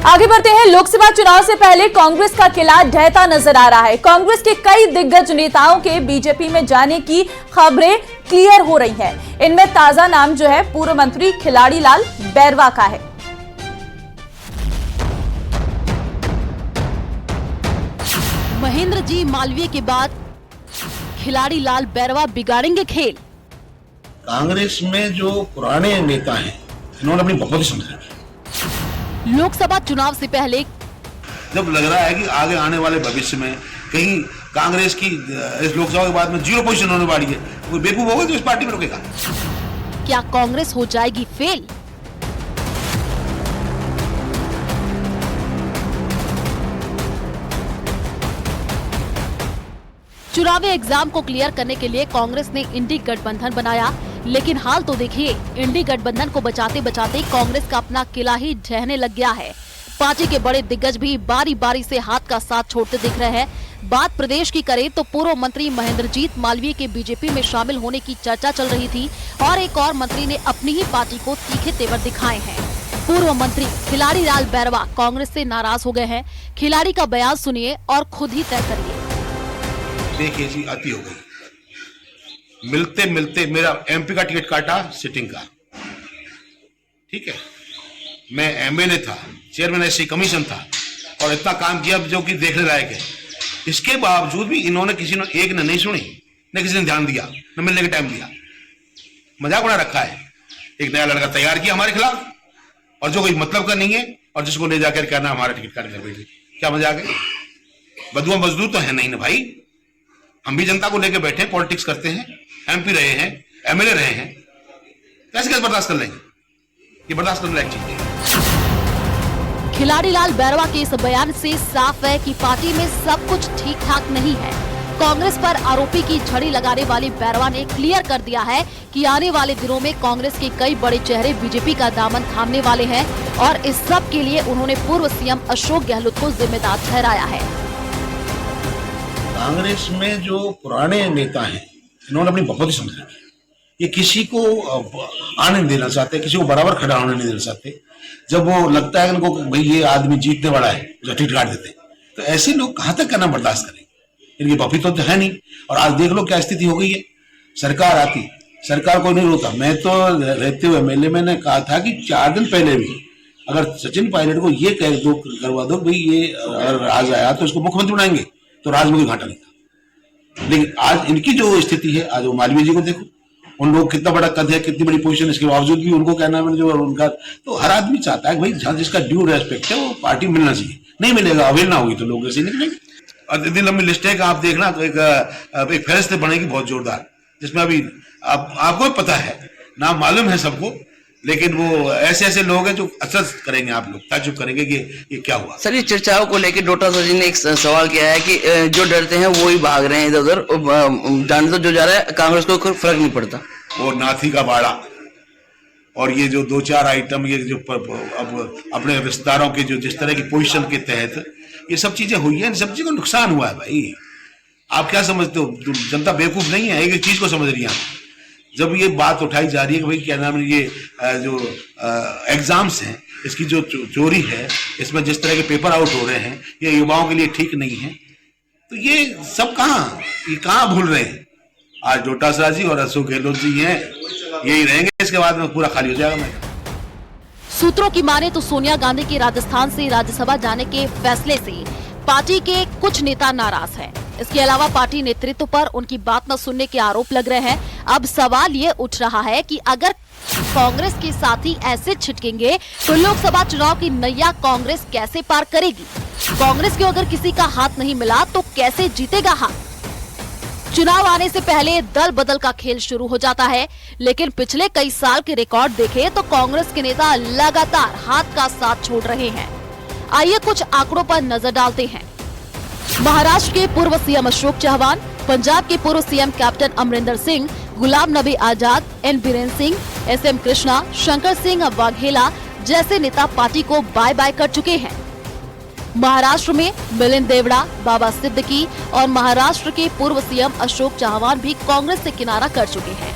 आगे बढ़ते हैं। लोकसभा चुनाव से पहले कांग्रेस का किला ढहता नजर आ रहा है। कांग्रेस के कई दिग्गज नेताओं के बीजेपी में जाने की खबरें क्लियर हो रही हैं। इनमें ताजा नाम जो है पूर्व मंत्री खिलाड़ी लाल बैरवा का है। महेंद्र जी मालवीय के बाद खिलाड़ी लाल बैरवा बिगाड़ेंगे खेल। कांग्रेस में जो पुराने नेता हैं इन्होंने अपनी बकवास समझ रखी। लोकसभा चुनाव से पहले जब लग रहा है कि आगे आने वाले भविष्य में कहीं कांग्रेस की इस लोकसभा के बाद में 0 पोजीशन होने वाली है, कोई बेवकूफ होगा जो इस पार्टी में रुकेगा। क्या कांग्रेस हो जाएगी फेल? चुनावी एग्जाम को क्लियर करने के लिए कांग्रेस ने इंडी गठबंधन बनाया, लेकिन हाल तो देखिए, इंडी गठबंधन को बचाते बचाते कांग्रेस का अपना किला ही ढहने लग गया है। पार्टी के बड़े दिग्गज भी बारी बारी से हाथ का साथ छोड़ते दिख रहे हैं। बात प्रदेश की करें तो पूर्व मंत्री महेंद्रजीत मालवीय के बीजेपी में शामिल होने की चर्चा चल रही थी और एक और मंत्री ने अपनी ही पार्टी को तीखे तेवर दिखाए हैं। पूर्व मंत्री खिलाड़ी लाल बैरवा कांग्रेस से नाराज हो गए हैं। खिलाड़ी का बयान सुनिए और खुद ही तय करिए। देखिए जी, अति हो गई। मिलते मिलते मेरा एमपी का टिकट काटा सिटिंग का, ठीक है। मैं एमएलए था, चेयरमैन एससी कमीशन था और इतना काम किया जो कि देखने लायक है। इसके बावजूद भी इन्होंने किसी ने एक ने नहीं सुनी, न किसी ने ध्यान दिया, न मिलने का टाइम दिया। मजाक बना रखा है। एक नया लड़का तैयार किया हमारे खिलाफ और जो कोई मतलब का नहीं है और जिसको ले जाकर कहना हमारा टिकट काट कर भेजे। क्या मजाक है? बदुआ मजदूर तो है नहीं ना भाई। हम भी जनता को लेकर बैठे, पॉलिटिक्स करते हैं, एमपी रहे हैं, एमएलए रहे हैं। कैसे बर्दाश्त कर लेंगे? ये बर्दाश्त करने लायक चीज नहीं। खिलाड़ी लाल बैरवा के इस बयान से साफ है कि पार्टी में सब कुछ ठीक ठाक नहीं है। कांग्रेस पर आरोपी की झड़ी लगाने वाले बैरवा ने क्लियर कर दिया है कि आने वाले दिनों में कांग्रेस के कई बड़े चेहरे बीजेपी का दामन थामने वाले हैं और इस सब के लिए उन्होंने पूर्व सीएम अशोक गहलोत को जिम्मेदार ठहराया है। कांग्रेस में जो पुराने नेता हैं इन्होंने अपनी बकवास समझ रखी। ये किसी को आने नहीं देना चाहते, किसी को बराबर खड़ा होने नहीं देना चाहते। जब वो लगता है इनको भाई ये आदमी जीतने वाला है जो टिकट काट देते, तो ऐसे लोग कहां तक करना बर्दाश्त करेंगे? इनकी बफी तो है नहीं। और आज देख लो क्या स्थिति हो गई है। सरकार आती, सरकार को नहीं रोता। मैं तो रहते हुए एमएलए मैंने कहा था कि 4 दिन पहले भी अगर सचिन पायलट को ये करवा दो भाई ये अगर राज आया तो इसको मुख्यमंत्री बनाएंगे, तो राज में कोई घाटा नहीं था। लेकिन आज इनकी जो स्थिति है, आज वो मालवीय जी को देखो, उन लोग कितना बड़ा कद है, कितनी बड़ी पोजीशन, इसके बावजूद भी उनको कहना है जो उनका। तो हर आदमी चाहता है भाई जहां जिसका ड्यू रेस्पेक्ट है वो पार्टी मिलना चाहिए। नहीं मिलेगा, अवेलना होगी तो लोग ऐसे निकलेंगे। और इतनी लंबी लिस्ट है कि आप देखना तो एक फहरिस्त बनेगी बहुत जोरदार, जिसमें अभी आपको भी पता है, नाम मालूम है सबको, लेकिन वो ऐसे ऐसे लोग हैं जो असर करेंगे, आप लोग ताज्जुब करेंगे कि ये क्या हुआ। सर, ये चर्चाओं को लेकर डॉक्टर सर जी ने एक सवाल किया है कि जो डरते हैं वो ही भाग रहे हैं इधर उधर, जाने तो जो जा रहा है कांग्रेस को कोई फर्क नहीं पड़ता। वो नाथी का बाड़ा और ये जो 2-4 आइटम, ये जो अब अपने रिश्तेदारों के जो जिस तरह की पोजीशन के तहत ये सब चीजें हुई है, इन सब चीजों का नुकसान हुआ है भाई। आप क्या समझते हो? जनता बेवकूफ नहीं है, एक चीज को समझ रही है। जब ये बात उठाई जा रही है कि भाई क्या नाम है, ये जो एग्जाम्स हैं इसकी जो चोरी है, इसमें जिस तरह के पेपर आउट हो रहे हैं, ये युवाओं के लिए ठीक नहीं है, तो ये सब कहाँ भूल रहे हैं? आज डोटासरा जी और अशोक गहलोत जी हैं, यही रहेंगे, इसके बाद में पूरा खाली हो जाएगा। मैं सूत्रों की माने तो सोनिया गांधी के राजस्थान से राज्यसभा जाने के फैसले से पार्टी के कुछ नेता नाराज हैं। इसके अलावा पार्टी नेतृत्व पर उनकी बात न सुनने के आरोप लग रहे हैं। अब सवाल ये उठ रहा है कि अगर कांग्रेस के साथी ऐसे छिटकेंगे तो लोकसभा चुनाव की नैया कांग्रेस कैसे पार करेगी? कांग्रेस को अगर किसी का हाथ नहीं मिला तो कैसे जीतेगा हाथ? चुनाव आने से पहले दल बदल का खेल शुरू हो जाता है, लेकिन पिछले कई साल के रिकॉर्ड देखें तो कांग्रेस के नेता लगातार हाथ का साथ छोड़ रहे हैं। आइए कुछ आंकड़ों पर नजर डालते हैं। महाराष्ट्र के पूर्व सीएम अशोक चव्हाण, पंजाब के पूर्व CM captain Amarinder Singh, Ghulam Nabi Azad, N Biren Singh, SM Krishna, Shankar Singh Vaghela जैसे नेता पार्टी को बाय बाय कर चुके हैं। महाराष्ट्र में मिलिंद देवड़ा, बाबा सिद्दीकी और महाराष्ट्र के पूर्व सीएम अशोक चव्हाण भी कांग्रेस से किनारा कर चुके हैं।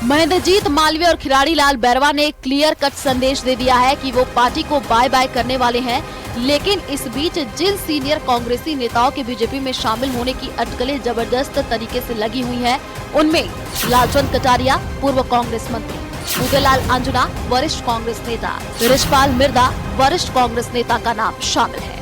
महेंद्रजीत मालवीय और खिलाड़ी लाल बैरवा ने क्लियर कट संदेश दे दिया है कि वो पार्टी को बाय बाय करने वाले हैं। लेकिन इस बीच जिन सीनियर कांग्रेसी नेताओं के बीजेपी में शामिल होने की अटकलें जबरदस्त तरीके से लगी हुई हैं, उनमें लालचंद कटारिया पूर्व कांग्रेस मंत्री, उदयलाल अंजना वरिष्ठ कांग्रेस नेता, रिशपाल मिर्दा वरिष्ठ कांग्रेस नेता का नाम शामिल है।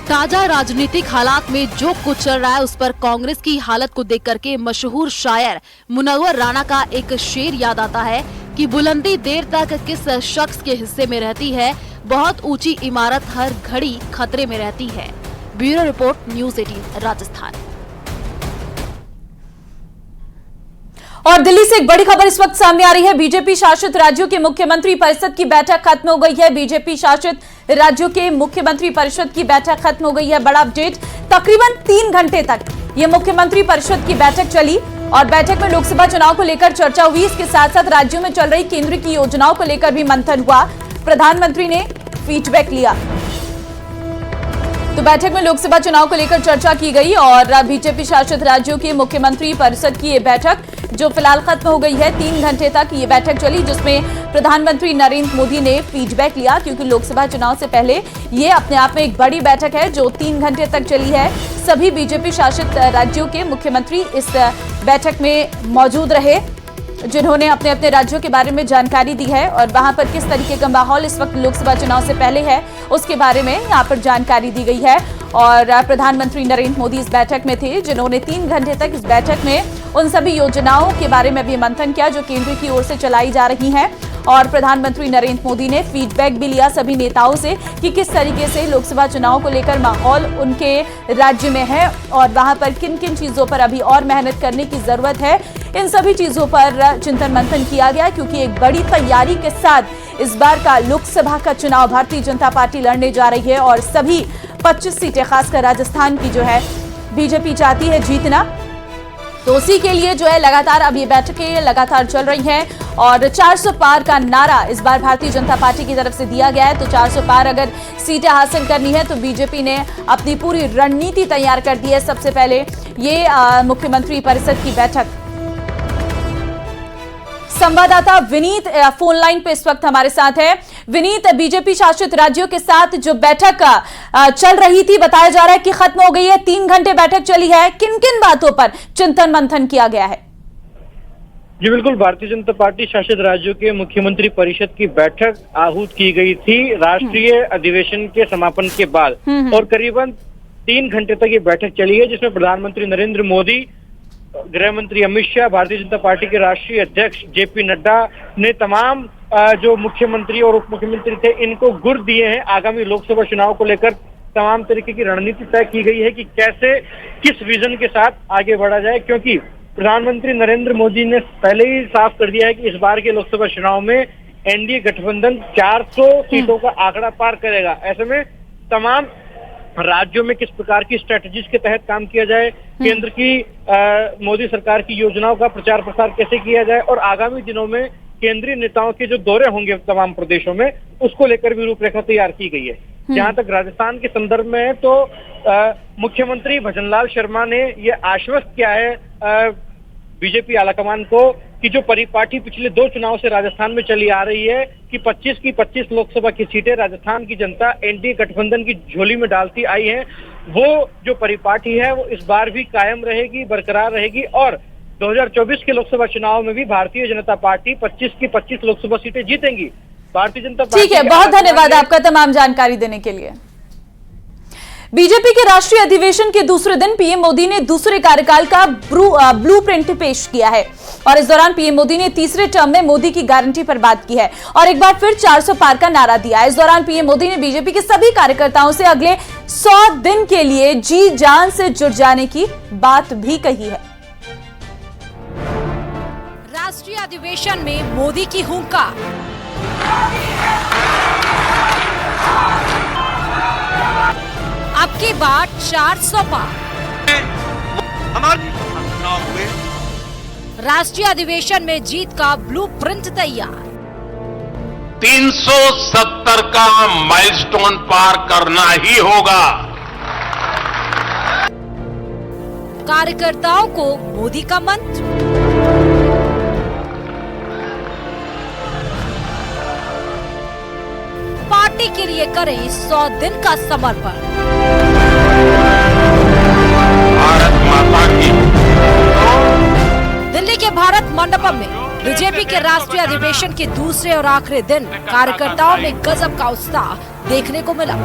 ताजा राजनीतिक हालात में जो कुछ चल रहा है उस पर कांग्रेस की हालत को देख करके मशहूर शायर मुनव्वर राणा का एक शेर याद आता है कि बुलंदी देर तक किस शख्स के हिस्से में रहती है, बहुत ऊंची इमारत हर घड़ी खतरे में रहती है। Bureau report, news 18 Rajasthan. और दिल्ली से एक बड़ी खबर इस वक्त सामने आ रही है। बीजेपी शासित राज्यों के मुख्यमंत्री परिषद की बैठक खत्म हो गई है। बीजेपी शासित राज्यों के मुख्यमंत्री परिषद की बैठक खत्म हो गई है। बड़ा अपडेट, तकरीबन 3 घंटे तक ये मुख्यमंत्री परिषद की बैठक चली और बैठक में लोकसभा चुनाव को लेकर चर्चा हुई। इसके साथ साथ राज्यों में चल रही केंद्र की योजनाओं को लेकर भी मंथन हुआ। प्रधानमंत्री ने फीडबैक लिया। तो बैठक में लोकसभा चुनाव को लेकर चर्चा की गई और बीजेपी शासित राज्यों के मुख्यमंत्री परिषद की ये बैठक जो फिलहाल खत्म हो गई है, 3 घंटे तक ये बैठक चली, जिसमें प्रधानमंत्री नरेंद्र मोदी ने फीडबैक लिया, क्योंकि लोकसभा चुनाव से पहले ये अपने आप में एक बड़ी बैठक है जो 3 घंटे तक चली है। सभी बीजेपी शासित राज्यों के मुख्यमंत्री इस बैठक में मौजूद रहे, जिन्होंने अपने अपने राज्यों के बारे में जानकारी दी है और वहां पर किस तरीके का माहौल इस वक्त लोकसभा चुनाव से पहले है उसके बारे में यहां पर जानकारी दी गई है। और प्रधानमंत्री नरेंद्र मोदी इस बैठक में थे, जिन्होंने 3 घंटे तक इस बैठक में उन सभी योजनाओं के बारे में भी मंथन किया जो केंद्र की ओर से चलाई जा रही हैं। और प्रधानमंत्री नरेंद्र मोदी ने फीडबैक भी लिया सभी नेताओं से कि किस तरीके से लोकसभा चुनाव को लेकर माहौल उनके राज्य में है और वहां पर किन किन चीजों पर अभी और मेहनत करने की जरूरत है। इन सभी चीजों पर चिंतन मंथन किया गया, क्योंकि एक बड़ी तैयारी के साथ इस बार का लोकसभा का चुनाव भारतीय जनता पार्टी लड़ने जा रही है और सभी 25 सीटें, खासकर राजस्थान की जो है बीजेपी चाहती है जीतना। तो उसी के लिए जो है लगातार अब ये बैठकें लगातार चल रही हैं और 400 पार का नारा इस बार भारतीय जनता पार्टी की तरफ से दिया गया है। तो 400 पार अगर सीटें हासिल करनी है तो बीजेपी ने अपनी पूरी रणनीति तैयार कर दी है। सबसे पहले ये मुख्यमंत्री परिषद की बैठक। संवाददाता विनीत फोन लाइन पे इस वक्त हमारे साथ है। विनीत, बीजेपी शासित राज्यों के साथ जो बैठक चल रही थी, बताया जा रहा है कि खत्म हो गई है, 3 घंटे बैठक चली है, किन किन बातों पर चिंतन मंथन किया गया है? जी बिल्कुल, भारतीय जनता पार्टी शासित राज्यों के मुख्यमंत्री परिषद की बैठक आहूत की गई थी राष्ट्रीय अधिवेशन के समापन के बाद और करीबन 3 घंटे तक ये बैठक चली है, जिसमें प्रधानमंत्री नरेंद्र मोदी, गृह मंत्री अमित शाह, भारतीय जनता पार्टी के राष्ट्रीय अध्यक्ष जेपी नड्डा ने तमाम जो मुख्यमंत्री और उप मुख्यमंत्री थे इनको गुर दिए हैं। आगामी लोकसभा चुनाव को लेकर तमाम तरीके की रणनीति तय की गई है कि कैसे किस विजन के साथ आगे बढ़ा जाए, क्योंकि प्रधानमंत्री नरेंद्र मोदी ने पहले ही साफ कर दिया है कि इस बार के लोकसभा चुनाव में एनडीए गठबंधन 400 सीटों का आंकड़ा पार करेगा। ऐसे में तमाम राज्यों में किस प्रकार की स्ट्रेटजीज के तहत काम किया जाए, केंद्र की मोदी सरकार की योजनाओं का प्रचार प्रसार कैसे किया जाए और आगामी दिनों में केंद्रीय नेताओं के जो दौरे होंगे तमाम प्रदेशों में, उसको लेकर भी रूपरेखा तैयार की गई है। जहां तक राजस्थान के संदर्भ में है तो मुख्यमंत्री भजनलाल शर्मा ने ये आश्वस्त किया है बीजेपी आलाकमान को कि जो परिपाटी पिछले 2 चुनाव से राजस्थान में चली आ रही है कि 25 की 25 लोकसभा की सीटें राजस्थान की जनता एनडीए गठबंधन की झोली में डालती आई है, वो जो परिपाटी है वो इस बार भी कायम रहेगी, बरकरार रहेगी और 2024 के लोकसभा चुनाव में भी भारतीय जनता पार्टी 25 की 25 लोकसभा सीटें जीतेंगी। भारतीय जनता पार्टी। ठीक है, बहुत धन्यवाद आपका तमाम जानकारी देने के लिए। बीजेपी के राष्ट्रीय अधिवेशन के दूसरे दिन पीएम मोदी ने दूसरे कार्यकाल का ब्लूप्रिंट पेश किया है और इस दौरान पीएम मोदी ने तीसरे टर्म में मोदी की गारंटी पर बात की है और एक बार फिर 400 पार का नारा दिया। इस दौरान पीएम मोदी ने बीजेपी के सभी कार्यकर्ताओं से अगले 100 दिन के लिए जी जान से जुट जाने की बात भी कही है। राष्ट्रीय अधिवेशन में मोदी की हुंकार। अब की बात 400 पार। राष्ट्रीय अधिवेशन में जीत का ब्लूप्रिंट तैयार। 370 का माइलस्टोन पार करना ही होगा। कार्यकर्ताओं को मोदी का मंत्र। पार्टी के लिए करें 100 दिन का समर्पण। भारत माता की। दिल्ली के भारत मंडपम में बीजेपी के राष्ट्रीय अधिवेशन के दूसरे और आखिरी दिन कार्यकर्ताओं में गजब का उत्साह देखने को मिला।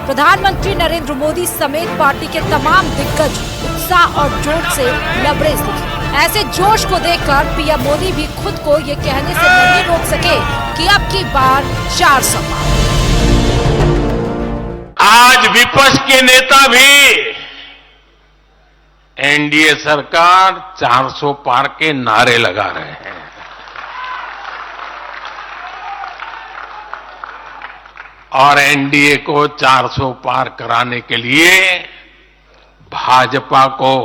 प्रधानमंत्री नरेंद्र मोदी समेत पार्टी के तमाम दिग्गज उत्साह और जोश से लबरेज दिखे। ऐसे जोश को देखकर पीएम मोदी भी खुद को ये कहने से नहीं रोक सके कि अब की बार 400 पार। आज विपक्ष के नेता भी एनडीए सरकार 400 पार के नारे लगा रहे हैं। और एनडीए को 400 पार कराने के लिए भाजपा को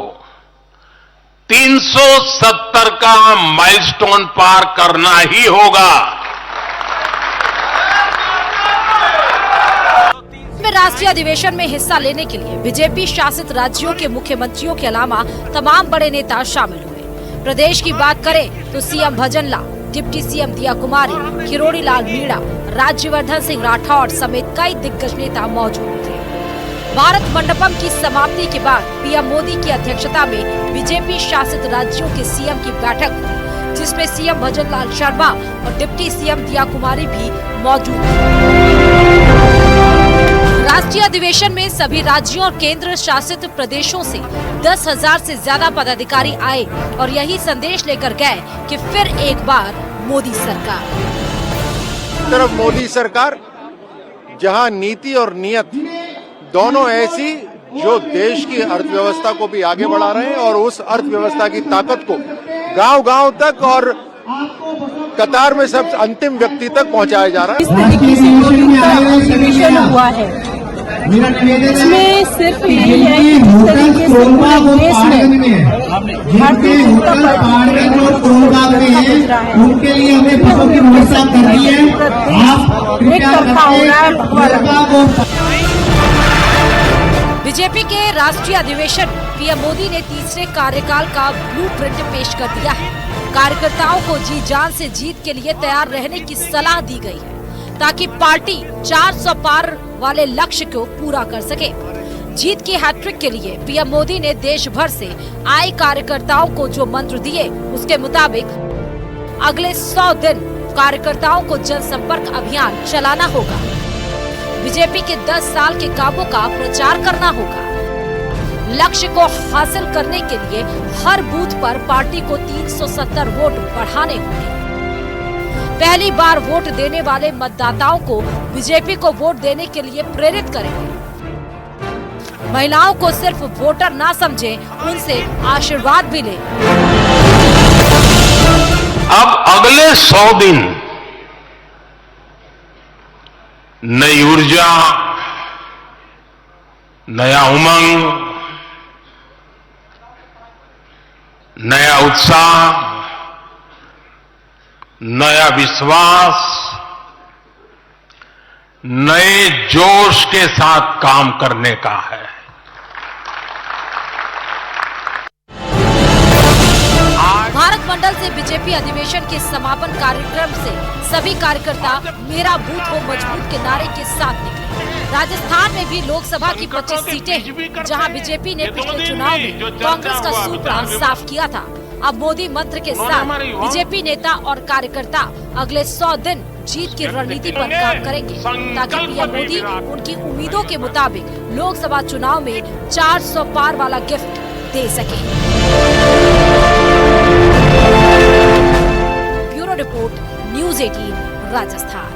370 का माइलस्टोन पार करना ही होगा। राष्ट्रीय अधिवेशन में हिस्सा लेने के लिए बीजेपी शासित राज्यों के मुख्यमंत्रियों के अलावा तमाम बड़े नेता शामिल हुए। प्रदेश की बात करें तो सीएम भजन लाल, डिप्टी सीएम दिया कुमारी, किरोड़ी लाल मीणा, राज्यवर्धन सिंह राठौड़ समेत कई दिग्गज नेता मौजूद थे। भारत मंडपम की समाप्ति के बाद पीएम मोदी की अध्यक्षता में बीजेपी शासित राज्यों के सीएम की बैठक हुई, जिसमें सीएम भजन लाल शर्मा और डिप्टी सीएम दिया कुमारी भी मौजूद थे। राष्ट्रीय अधिवेशन में सभी राज्यों और केंद्र शासित प्रदेशों से 10,000 से ज्यादा पदाधिकारी आए और यही संदेश लेकर गए कि फिर एक बार मोदी सरकार। तरफ मोदी सरकार, जहां नीति और नियत दोनों ऐसी जो देश की अर्थव्यवस्था को भी आगे बढ़ा रहे हैं और उस अर्थव्यवस्था की ताकत को गांव-गांव तक और कतार में सब अंतिम व्यक्ति तक पहुंचाया जा रहा है। इस तरीके से अधिवेशन हुआ है, इसमें सिर्फ यही है कि जिस तरीके से पूरे देश में भारतीय जनता पार्टी उनके लिए हमने फसलों की व्यवस्था कर दी है। एक तरफा हो रहा है। बीजेपी के राष्ट्रीय अधिवेशन पीएम मोदी ने तीसरे कार्यकाल का ब्लूप्रिंट पेश कर दिया है। कार्यकर्ताओं को जी जान से जीत के लिए तैयार रहने की सलाह दी गई है ताकि पार्टी 400 पार वाले लक्ष्य को पूरा कर सके। जीत की हैट्रिक के लिए पीएम मोदी ने देश भर से आए कार्यकर्ताओं को जो मंत्र दिए उसके मुताबिक अगले 100 दिन कार्यकर्ताओं को जनसंपर्क अभियान चलाना होगा। बीजेपी के 10 साल के कामों का प्रचार करना होगा। लक्ष्य को हासिल करने के लिए हर बूथ पर पार्टी को 370 वोट बढ़ाने होंगे। पहली बार वोट देने वाले मतदाताओं को बीजेपी को वोट देने के लिए प्रेरित करेंगे। महिलाओं को सिर्फ वोटर ना समझें, उनसे आशीर्वाद भी लें। अब अगले 100 दिन नई ऊर्जा, नया उमंग, नया उत्साह, नया विश्वास, नए जोश के साथ काम करने का है। भारत मंडल से बीजेपी अधिवेशन के समापन कार्यक्रम से सभी कार्यकर्ता मेरा बूथ हो मजबूत के नारे के साथ निकले। राजस्थान में भी लोकसभा की 25 सीटें हैं, जहां बीजेपी ने पिछले चुनाव में कांग्रेस का सूत्रा साफ किया था। अब मोदी मंत्र के साथ बीजेपी नेता और कार्यकर्ता अगले 100 दिन जीत की रणनीति पर काम करेंगे ताकि पीएम मोदी उनकी उम्मीदों के मुताबिक लोकसभा चुनाव में 400 पार वाला गिफ्ट दे सके। Bureau report, news 18 Rajasthan.